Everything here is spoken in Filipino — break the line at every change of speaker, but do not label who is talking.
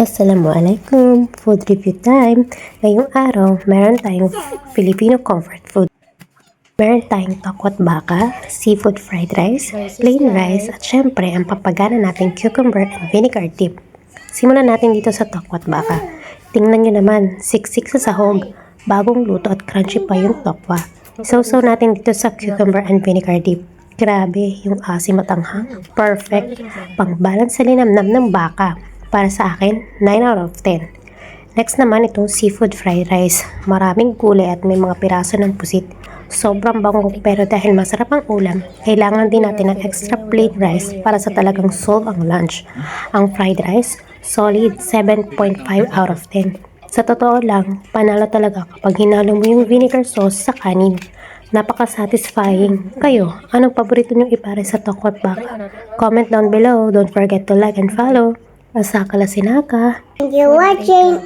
Assalamualaikum! Food review time! Ngayong araw, meron tayong Filipino comfort food. Meron tayong tokwat baka, seafood fried rice, plain rice, at syempre ang papagana natin cucumber and vinegar dip. Simulan natin dito sa tokwat baka. Tingnan nyo naman, siksik sa sahog, bagong luto at crunchy pa yung tokwa. Sausaw natin dito sa cucumber and vinegar dip. Grabe, yung asim at anghang. Perfect. Pang-balance sa linamnam ng baka. Para sa akin, 9 out of 10. Next naman itong seafood fried rice. Maraming gulay at may mga piraso ng pusit. Sobrang bango pero dahil masarap ang ulam, kailangan din natin ng extra plain rice para sa talagang solve ang lunch. Ang fried rice, solid 7.5 out of 10. Sa totoo lang, panalo talaga kapag hinalo mo yung vinegar sauce sa kanin. Napaka-satisfying. Kayo, anong paborito nyo ipare sa tokwat baka? Comment down below. Don't forget to like and follow. Asaka la sinaka.
Thank you watching.